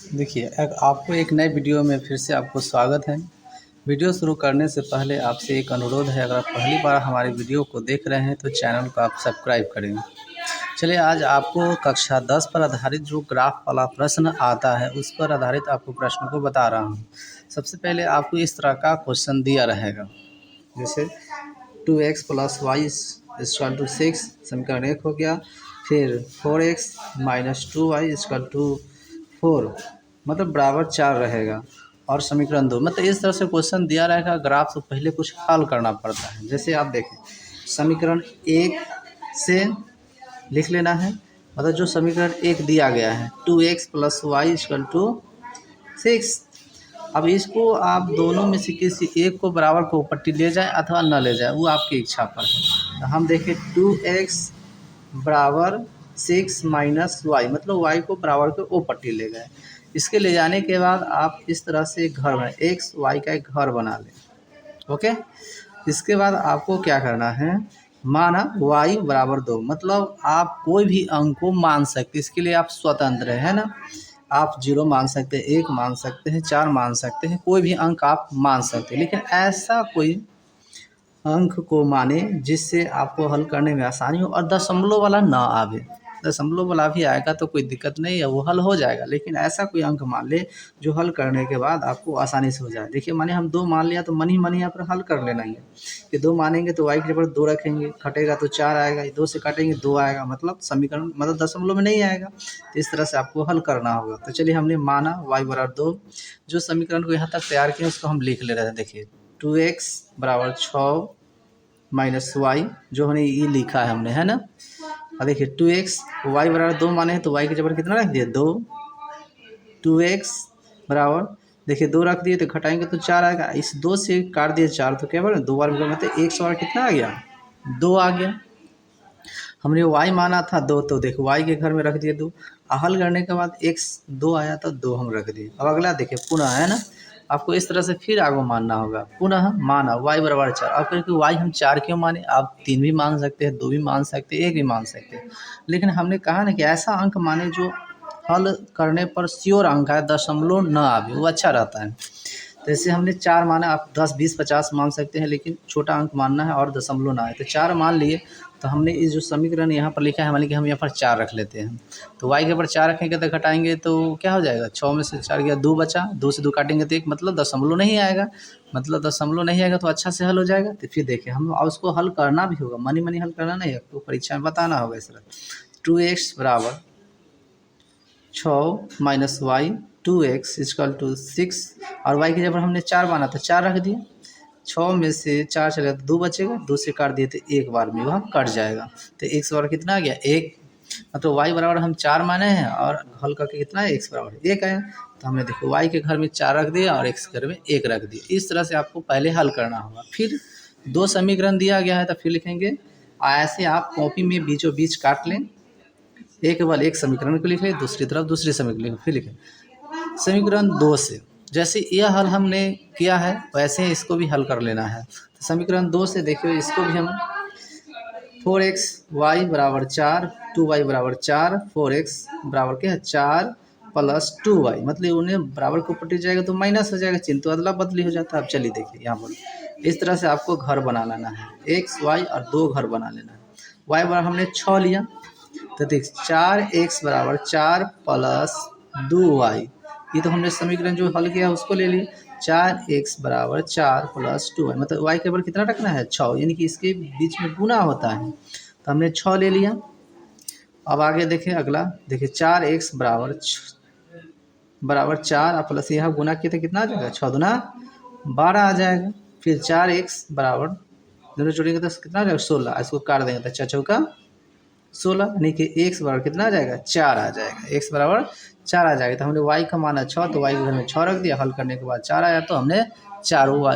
देखिए, आपको एक नए वीडियो में फिर से आपको स्वागत है। वीडियो शुरू करने से पहले आपसे एक अनुरोध है, अगर आप पहली बार हमारी वीडियो को देख रहे हैं तो चैनल को आप सब्सक्राइब करें। चलिए, आज आपको कक्षा 10 पर आधारित जो ग्राफ वाला प्रश्न आता है उस पर आधारित आपको प्रश्न को बता रहा हूँ। सबसे पहले आपको इस तरह का क्वेश्चन दिया रहेगा, जैसे 2x + y = 6 समीकरण 1 हो गया। फिर 4x - 2y = 4 मतलब बराबर 4 रहेगा। और समीकरण 2 मतलब इस तरह से क्वेश्चन दिया रहेगा। ग्राफ से पहले कुछ हल करना पड़ता है। जैसे आप देखें, समीकरण 1 से लिख लेना है, मतलब जो समीकरण 1 दिया गया है 2x + y = 6। अब इसको आप दोनों में से किसी एक को बराबर को पट्टी ले जाए अथवा न ले जाए, वो आपकी इच्छा पर है। तो हम देखें 2x बराबर 6 - y मतलब y को बराबर के ओ पट्टी ले गए। इसके ले जाने के बाद आप इस तरह से एक घर बनाए, x y का एक घर बना लें। ओके, इसके बाद आपको क्या करना है, माना y बराबर 2 मतलब आप कोई भी अंक को मान सकते, इसके लिए आप स्वतंत्र है ना। आप 0 मान सकते हैं, 1 मान सकते हैं, 4 मान सकते हैं, कोई भी अंक आप मान सकते हैं। लेकिन ऐसा कोई अंक को माने जिससे आपको हल करने में आसानी हो और दशमलव वाला ना आवे। दशमलव वाला भी आएगा तो कोई दिक्कत नहीं है, वो हल हो जाएगा। लेकिन ऐसा कोई अंक मान ले जो हल करने के बाद आपको आसानी से हो जाए। देखिए, माने हम 2 मान लिया तो मन ही यहाँ पर हल कर लेना ही है कि 2 मानेंगे तो y की जगह 2 रखेंगे, कटेगा तो 4 आएगा, 2 से काटेंगे 2 आएगा, मतलब समीकरण मतलब दशमलव में नहीं आएगा। तो इस तरह से आपको हल करना होगा। तो चलिए, हमने माना y बराबर 2, जो समीकरण को यहाँ तक तैयार किया उसको हम लिख ले रहे हैं। देखिए 2x बराबर 6 माइनस वाई, जो हमने ये लिखा है हमने, है ना। और देखिए 2x, वाई बराबर 2 माने हैं तो y की जगह कितना रख दिए 2। 2x बराबर देखिए 2 रख दिए तो घटाएंगे तो 4 आएगा। इस 2 से काट दिए 4 तो क्या बोले 2 बार मतलब 100 बार कितना आ गया 2 आ गया। हमने y माना था 2, तो देखो y के घर में रख दिए 2। हल करने के बाद x 2 आया तो 2 हम रख दिए। अब अगला देखिए पुनः, है ना। आपको इस तरह से फिर आगे मानना होगा। पुनः माना y बराबर 4। अब क्योंकि y हम 4 क्यों माने, आप 3 भी मान सकते हैं, 2 भी मान सकते हैं, 1 भी मान सकते हैं। लेकिन हमने कहा ना कि ऐसा अंक माने जो हल करने पर श्योर अंक है, दशमलव न आवे, वो अच्छा रहता है। तो जैसे हमने 4 माना, आप 10, 20, 50 मान सकते हैं, लेकिन छोटा अंक मानना है और दशमलव ना आए। तो 4 मान लिए, तो हमने इस जो समीकरण यहाँ पर लिखा है, मान लीजिए हम यहाँ पर 4 रख लेते हैं। तो y के ऊपर 4 रखेंगे तो घटाएंगे तो क्या हो जाएगा, 6 में से 4 गया 2 बचा, 2 से 2 काटेंगे तो 1, मतलब दशमलव नहीं आएगा। मतलब दशमलव नहीं आएगा तो अच्छा से हल हो जाएगा। तो फिर देखिए हम उसको हल करना भी होगा, मनी मनी हल करना नहीं है, तो परीक्षा में बताना होगा इस तरह। 2x बराबर 6 माइनस वाई 2x = 6, और y की जगह हमने 4 माना था 4 रख दिए। 6 में से 4 चलेगा तो 2 बचेगा, 2 से काट दिए तो एक बार में वह कट जाएगा। तो x बराबर कितना आ गया 1, मतलब y बराबर हम 4 माने हैं और हल करके कितना है x बराबर 1 आया। तो हमने देखो y के घर में 4 रख दिया और x के घर में 1 रख दिया। इस तरह से आपको पहले हल करना होगा। फिर 2 समीकरण दिया गया है तो फिर लिखेंगे, ऐसे आप कॉपी में बीचों बीच काट लें, एक बार एक समीकरण को लिख लें, दूसरी तरफ दूसरे समीकरण फिर लिखें। समीकरण 2 से जैसे यह हल हमने किया है वैसे इसको भी हल कर लेना है। तो समीकरण 2 से देखिए, इसको भी हम 4x y बराबर 4, 2y बराबर 4, 4x बराबर क्या है 4 + 2y, मतलब उन्हें बराबर को पट्टी जाएगा तो माइनस हो जाएगा, चिन्ह तो अदला बदली हो जाता है। अब चलिए देखिए यहाँ पर इस तरह से आपको घर बना लेना है, x y और 2 घर बना लेना है। y बराबर हमने 6 लिया, तो देख 4x बराबर 4 + 2y, ये तो हमने समीकरण जो हल किया उसको ले लिए। 4x बराबर 4 + 2y, मतलब y के ऊपर कितना रखना है 6, यानी कि इसके बीच में गुना होता है। तो हमने 6 ले लिया। अब आगे देखें अगला, देखिए 4x बराबर 4 और प्लस यहाँ गुना किए तो कितना आ जाएगा 6 दूना 12 आ जाएगा। फिर 4x बराबर दोनों जोड़ेंगे तो कितना आ जाएगा 16, इसको काट देंगे तो 4 चौका 16, यानी कि x बराबर कितना आ जाएगा 4 आ जाएगा, x बराबर 4 आ जाएगा। तो हमने y का माना 6, तो y के घर में 6 रख दिया, हल करने के बाद 4 आया तो हमने चारों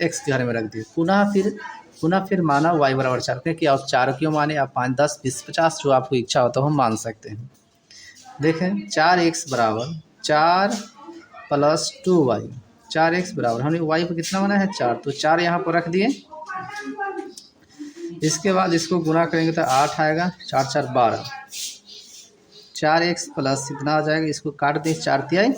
x के घर में रख दिए। पुनः फिर माना y बराबर 4, क्योंकि आप 4 क्यों माने, आप 5, 10, 20, 50 जो आपको इच्छा हो तो हम मान सकते हैं। देखें 4x बराबर 4 + 2y, 4x बराबर हमने y पर कितना माना है 4, तो 4 यहाँ पर रख दिए। इसके बाद इसको गुना करेंगे तो 8 आएगा, 4 4 12, 4x प्लस इतना आ जाएगा, इसको काट दें 4 तिहाई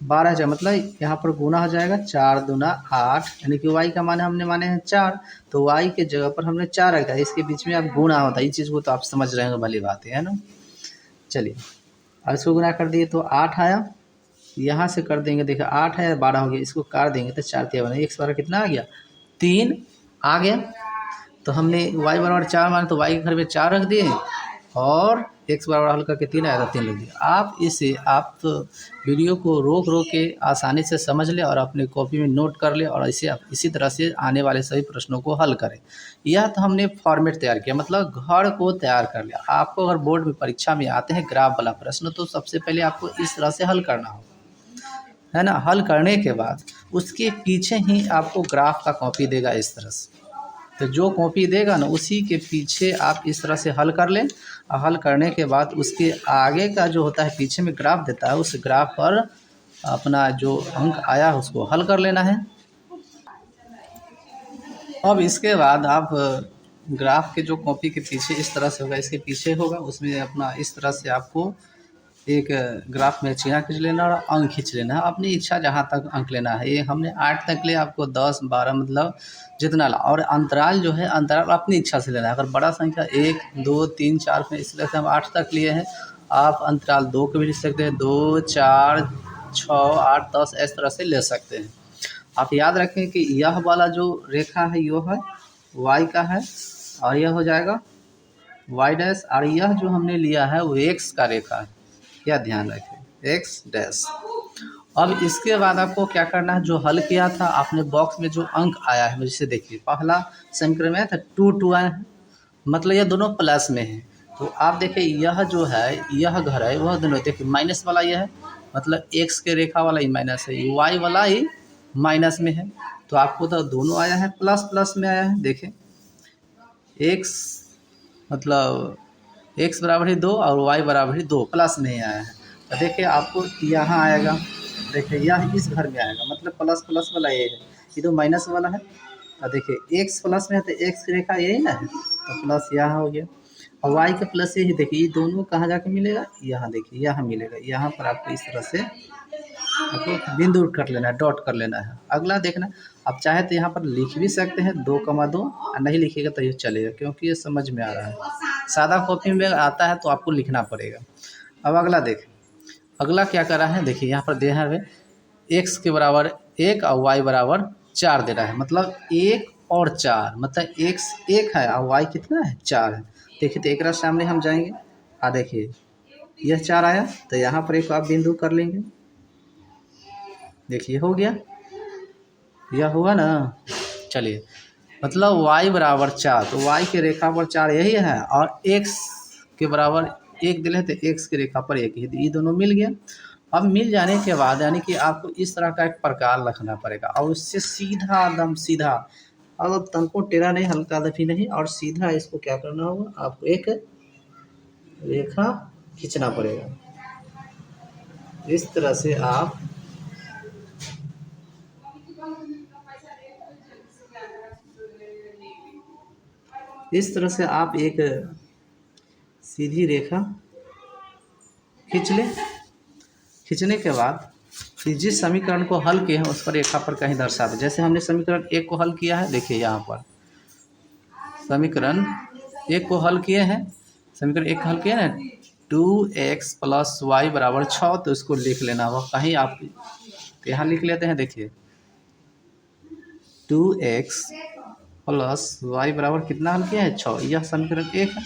12 हो जाए, मतलब यहाँ पर गुना हो जाएगा 4 दूना 8, यानी कि y का मान हमने माने हैं 4, तो y के जगह पर हमने 4 रखा है, इसके बीच में अब गुना होता है, इस चीज़ को तो आप समझ रहे हैं, भली बात है ना। चलिए अब इसको गुना कर दिए तो 8 आया, यहाँ से कर देंगे, देखिए 8 है 12 हो गया, इसको काट देंगे तो 4 तिहाई बना, 1 कितना आ गया 3 आ गया। तो हमने y बराबर 4 माने तो y के घर में 4 रख दिए और x बराबर हल करके 3 आया था 3 रख दिया। आप इसे वीडियो को रोक रोक के आसानी से समझ ले और अपने कॉपी में नोट कर ले और इसे इसी तरह से आने वाले सभी प्रश्नों को हल करें। यह तो हमने फॉर्मेट तैयार किया, मतलब घर को तैयार कर लिया। आपको अगर बोर्ड में परीक्षा में आते हैं ग्राफ वाला प्रश्न तो सबसे पहले आपको इस तरह से हल करना होगा, है ना। हल करने के बाद उसके पीछे ही आपको ग्राफ का कॉपी देगा इस तरह से, तो जो कॉपी देगा ना उसी के पीछे आप इस तरह से हल कर लें। और हल करने के बाद उसके आगे का जो होता है पीछे में ग्राफ देता है, उस ग्राफ पर अपना जो अंक आया है उसको हल कर लेना है। अब इसके बाद आप ग्राफ के जो कॉपी के पीछे इस तरह से होगा, इसके पीछे होगा, उसमें अपना इस तरह से आपको एक ग्राफ में चिन्ह खींच लेना और अंक खींच लेना है, अपनी इच्छा जहाँ तक अंक लेना है। ये हमने 8 तक ले, आपको 10 12 मतलब जितना ला, और अंतराल जो है अंतराल अपनी इच्छा से लेना है। अगर बड़ा संख्या 1 2 3 4 में, इसलिए हम 8 तक लिए हैं, आप अंतराल 2 के भी लिख सकते हैं, 2 4 6 8 10 इस तरह से ले सकते हैं। आप याद रखें कि यह वाला जो रेखा है यो है y का है और यह हो जाएगा y डैश, और यह जो हमने लिया है वो x का रेखा है, यह ध्यान रखें x डैश। अब इसके बाद आपको क्या करना है, जो हल किया था आपने बॉक्स में जो अंक आया है जैसे देखिए पहला समीकरण में था 2 2 आया है, मतलब यह दोनों प्लस में है। तो आप देखिए यह जो है यह घर है वह दोनों, देखिए माइनस वाला यह है, मतलब x के रेखा वाला ही माइनस है, y वाला ही माइनस में है। तो आपको तो दोनों आया है प्लस प्लस में आया है। देखें x मतलब x बराबर ही 2 और y बराबर ही 2 प्लस में ही आया है। तो देखिए आपको यहाँ आएगा, देखिए यह इस घर में आएगा, मतलब प्लस प्लस वाला ये है, ये तो माइनस वाला है। और देखिए x प्लस में है तो x की रेखा यही ना है, तो प्लस यहाँ हो गया, और y का प्लस यही, देखिए ये दोनों कहाँ जाके मिलेगा, यहाँ देखिए यहाँ मिलेगा। यहाँ पर आपको इस तरह से आपको बिंदु कर लेना है, डॉट कर लेना है। अगला देखना, आप चाहे तो यहाँ पर लिख भी सकते हैं 2,2, और नहीं लिखिएगा तो ये चलेगा, क्योंकि ये समझ में आ रहा है। सादा कॉपी में आता है तो आपको लिखना पड़ेगा। अब अगला देखें, अगला क्या कर रहा है, देखिए यहाँ पर दे है x के बराबर 1 और y बराबर 4 दे रहा है, मतलब 1 और 4, मतलब x 1 है और y कितना है 4 है। देखिए तो एक सामने हम जाएंगे, देखिए यह 4 आया तो यहाँ पर एक आप बिंदु कर लेंगे, देखिए हो गया, यह हुआ ना। चलिए मतलब y बराबर 4, तो y के रेखा पर 4 यही है, और x के बराबर 1 दिले तो x की रेखा पर 1 ही, ये दोनों मिल गया। अब मिल जाने के बाद यानी कि आपको इस तरह का एक प्रकार रखना पड़ेगा, और उससे सीधा एकदम सीधा, अब तनको टेढ़ा नहीं हल्का दफी नहीं, और सीधा इसको क्या करना होगा, आपको एक रेखा खींचना पड़ेगा। इस तरह से आप एक सीधी रेखा खींच लें। खींचने के बाद जिस समीकरण को हल किए हैं उस पर रेखा पर कहीं दर्शा दें। जैसे हमने समीकरण 1 को हल किया है, देखिए यहाँ पर समीकरण 1 को हल किए हैं, समीकरण 1 हल किया ना 2x प्लस वाई बराबर 6, तो इसको लिख लेना होगा कहीं, आप तो यहाँ लिख लेते हैं। देखिए 2x प्लस वाई बराबर कितना हल किया है 6, यह समीकरण 1 है,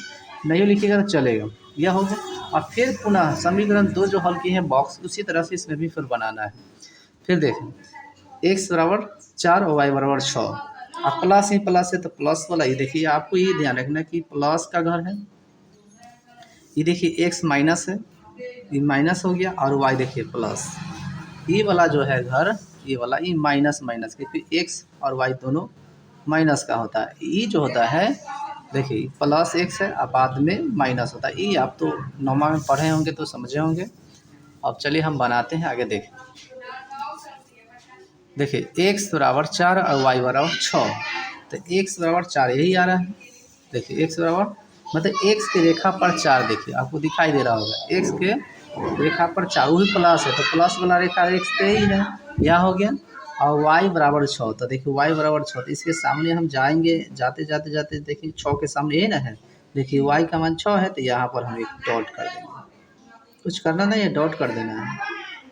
नहीं लिखिएगा तो चलेगा, यह हो गया। और फिर पुनः समीकरण 2 जो हल किए हैं बॉक्स, उसी तरह से इसमें भी फिर बनाना है। फिर देखें x बराबर 4 और y बराबर 6, अब प्लस ही प्लस है तो प्लस वाला ही, देखिए आपको ये ध्यान रखना कि प्लस का घर है, ये देखिए x माइनस है, ये माइनस हो गया, और y देखिए प्लस, ये वाला जो है घर, ये वाला ये माइनस माइनस, क्योंकि x और y दोनों माइनस का होता है। ये जो होता है देखिए प्लस x है, अब बाद में माइनस होता है, ये आप तो नौमा में पढ़े होंगे तो समझे होंगे। अब चलिए हम बनाते हैं, आगे देखें। देखिए x बराबर 4 और y बराबर 6, तो x बराबर 4 यही आ रहा है, देखिए x बराबर मतलब एक्स की रेखा पर 4 देखिए आपको दिखाई दे रहा होगा, एक्स के रेखा पर 4 वही प्लस है तो प्लस वाला रेखा एक्स पे ही है, यह हो गया। और y बराबर 6 तो देखिए y बराबर 6 तो इसके सामने हम जाएंगे, जाते जाते जाते देखिए 6 के सामने ये ना है, देखिए y का मान 6 है तो यहाँ पर हम एक डॉट कर देंगे, कुछ करना नहीं है, डॉट कर देना है।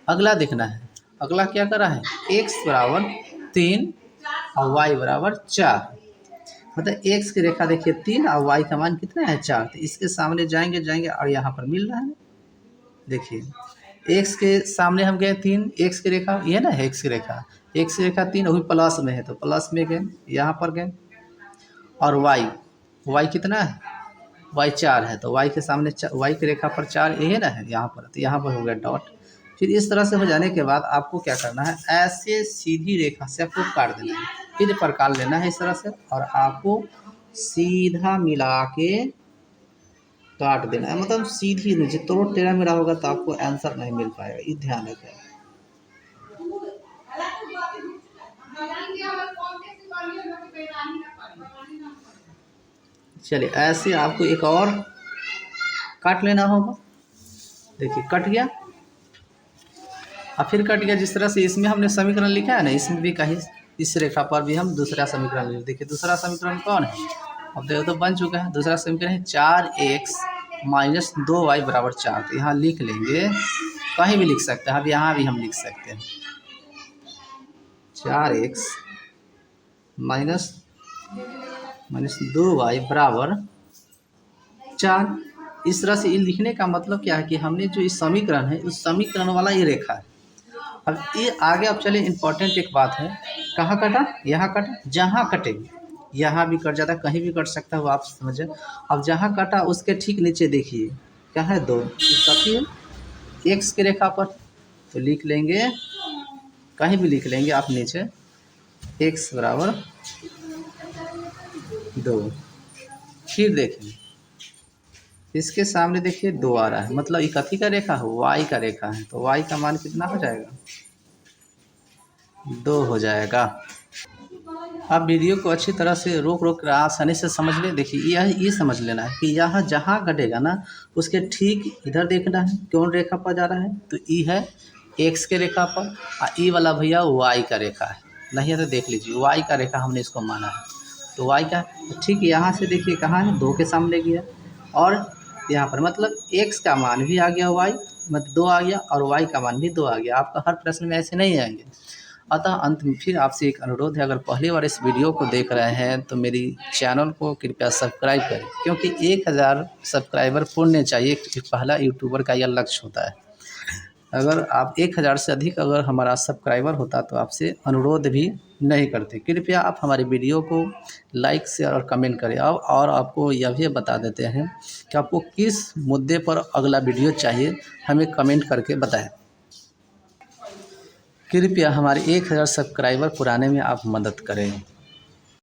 अगला देखना है, अगला क्या करा है, x बराबर 3 और y बराबर 4, मतलब x की रेखा देखिए 3 और y का मान कितना है 4, तो इसके सामने जाएंगे जाएंगे और यहाँ पर मिल रहा है, देखिए x के सामने हम गए 3, x की रेखा ये ना है, x की रेखा 3 वही प्लस में है तो प्लस में गए, यहाँ पर गए। और y कितना है, y 4 है तो y के सामने y की रेखा पर 4 ये ना है यहाँ पर, तो यहाँ पर हो गया डॉट। फिर इस तरह से हो जाने के बाद आपको क्या करना है, ऐसे सीधी रेखा से आपको काट देना है, फिर प्रकार लेना है इस तरह से और आपको सीधा मिला के काट देना है, मतलब सीधी नीचे तोड़ टेढ़ा मेढ़ा होगा तो आपको आंसर नहीं मिल पाएगा, ये ध्यान रखें। चलिए ऐसे आपको एक और काट लेना होगा, देखिए कट गया और फिर कट गया। जिस तरह से इसमें हमने समीकरण लिखा है ना, इसमें भी कहीं इस रेखा पर भी हम दूसरा समीकरण लिख, देखिए दूसरा समीकरण कौन है, अब देखो तो बन चुका है। दूसरा समीकरण है 4x माइनस 2y बराबर 4, तो यहाँ लिख लेंगे, कहीं भी लिख सकते हैं, अब यहाँ भी हम लिख सकते हैं 4x माइनस 2y बराबर 4। इस तरह से ये लिखने का मतलब क्या है कि हमने जो इस समीकरण है उस समीकरण वाला ये रेखा है। अब ये आगे अब चले, इम्पोर्टेंट एक बात है, कहाँ कटा, यहाँ कटा, जहाँ कटे यहाँ भी कट जाता है, कहीं भी कट सकता है, वो आप समझे। अब जहाँ कटा उसके ठीक नीचे देखिए क्या है, 2 कटी एक्स की रेखा पर, तो लिख लेंगे, कहीं भी लिख लेंगे आप नीचे, एक्स बराबर 2। फिर देखें इसके सामने देखिए 2 आ रहा है, मतलब ये कथी का रेखा है, वाई का रेखा है, तो वाई का मान कितना हो जाएगा, 2 हो जाएगा। आप वीडियो को अच्छी तरह से रोक कर आसानी से समझ ले। देखिए ये समझ लेना है कि यह जहाँ कटेगा ना उसके ठीक इधर देखना है कौन रेखा पर जा रहा है, तो ई है एक्स के रेखा पर और ई वाला भैया वाई का रेखा है, नहीं है तो देख लीजिए वाई का रेखा हमने इसको माना है, तो वाई का ठीक यहाँ से देखिए कहाँ है, 2 के सामने गया और यहाँ पर मतलब एक्स का मान भी आ गया, वाई मतलब 2 आ गया और वाई का मान भी 2 आ गया। आपका हर प्रश्न में ऐसे नहीं आएंगे। अतः अंत में फिर आपसे एक अनुरोध है, अगर पहली बार इस वीडियो को देख रहे हैं तो मेरी चैनल को कृपया सब्सक्राइब करें, क्योंकि 1000 सब्सक्राइबर पूर्ण चाहिए, पहला यूट्यूबर का यह लक्ष्य होता है। अगर आप 1000 से अधिक अगर हमारा सब्सक्राइबर होता तो आपसे अनुरोध भी नहीं करते। कृपया आप हमारे वीडियो को लाइक शेयर और कमेंट करें। और आपको यह भी बता देते हैं कि आपको किस मुद्दे पर अगला वीडियो चाहिए, हमें कमेंट करके बताएं। कृपया हमारे 1000 सब्सक्राइबर पुराने में आप मदद करें।